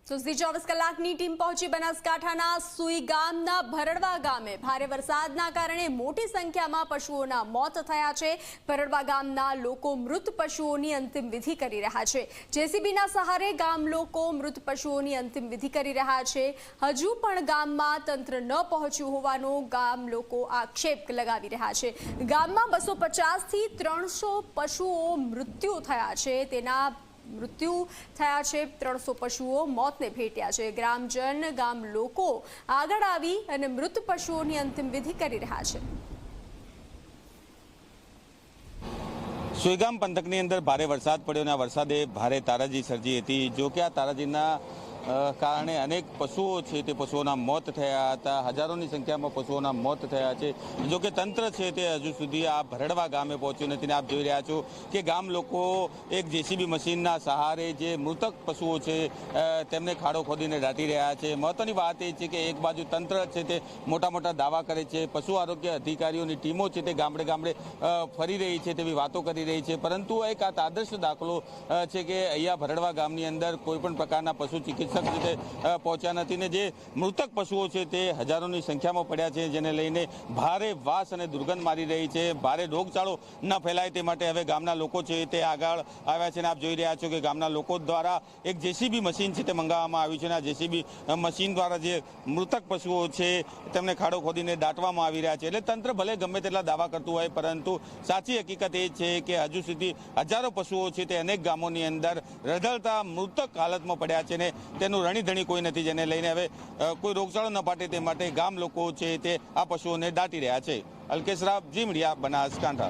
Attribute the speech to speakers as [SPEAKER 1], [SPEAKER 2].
[SPEAKER 1] સુસ્તી 24 કલાકની ટીમ પહોંચી બનાસકાંઠાના સુઈ ગામના ભરડવા ગામે ભારે વરસાદના કારણે મોટી સંખ્યામાં પશુઓના મોત થયા છે। ભરડવા ગામના લોકો મૃત પશુઓની અંતિમ વિધિ કરી રહ્યા છે। જેસીબીના સહારે ગામ લોકો મૃત પશુઓની અંતિમ વિધિ કરી રહ્યા છે। હજુ પણ ગામમાં તંત્ર ન પહોંચ્યું હોવાનો ગામ લોકો આક્ષેપ લગાવી રહ્યા છે। ગામમાં 250 થી 300 પશુઓ મૃત્યુ થયા છે। તેના મૃત્યુ થયા છે। 300 પશુઓ મોતને ભેટ્યા છે। ગ્રામજન ગામ લોકો આગળ આવી અને મૃત પશુઓની અંતિમ વિધિ કરી રહ્યા છે।
[SPEAKER 2] સુઈગામ પંથકની અંદર ભારે વરસાદ પડ્યો અને આ વરસાદે ભારે તારાજી સર્જી હતી। જો કે આ તારાજીના કારણે અનેક પશુઓ છે તે પશુઓના મોત થયા હતા। હજારોની સંખ્યામાં પશુઓના મોત થયા છે। જો કે તંત્ર છે તે હજુ સુધી આ ભરડવા ગામે પહોંચ્યું નથી। આપ જોઈ રહ્યા છો કે ગામ લોકો એક જેસીબી મશીનના સહારે જે મૃતક પશુઓ છે તેમને ખાડો ખોદીને દાટી રહ્યા છે। મહત્વની વાત એ છે કે એક બાજુ તંત્ર છે તે મોટા મોટા દાવા કરે છે, પશુ આરોગ્ય અધિકારીઓની ટીમો છે તે ગામડે ગામડે ફરી રહી છે તેવી વાતો કરી રહી છે, પરંતુ એક આ આદર્શ દાખલો છે કે અહીંયા ભરડવા ગામની અંદર કોઈ પણ પ્રકારના પશુ ચિકિત્સક રીતે પહોંચ્યા નથી ને જે મૃતક પશુઓ છે તે હજારોની સંખ્યામાં પડ્યા છે, જેને લઈને ભારે વાસ અને દુર્ગંધ મારી રહી છે। ભારે રોગચાળો ન ફેલાય તે માટે હવે ગામના લોકો છે તે આગળ આવ્યા છે અને આપ જોઈ રહ્યા છો કે ગામના લોકો દ્વારા એક જેસીબી મશીન છે તે મંગાવવામાં આવ્યું છે અને આ જેસીબી મશીન દ્વારા જે મૃતક પશુઓ છે તેમને ખાડો ખોદીને દાટવામાં આવી રહ્યા છે। એટલે તંત્ર ભલે ગમે તેટલા દાવા કરતું હોય, પરંતુ સાચી હકીકત એ છે કે હજુ સુધી હજારો પશુઓ છે તે અનેક ગામોની અંદર રઝળતા મૃતક હાલતમાં પડ્યા છે ને તેનું રણીધણી કોઈ નથી, જેને લઈને હવે કોઈ રોગચાળો ન ફાટે તે માટે ગામ લોકો છે તે આ પશુઓને દાટી રહ્યા છે। અલ્કેશ રાવ, જી મીડિયા, બનાસકાંઠા।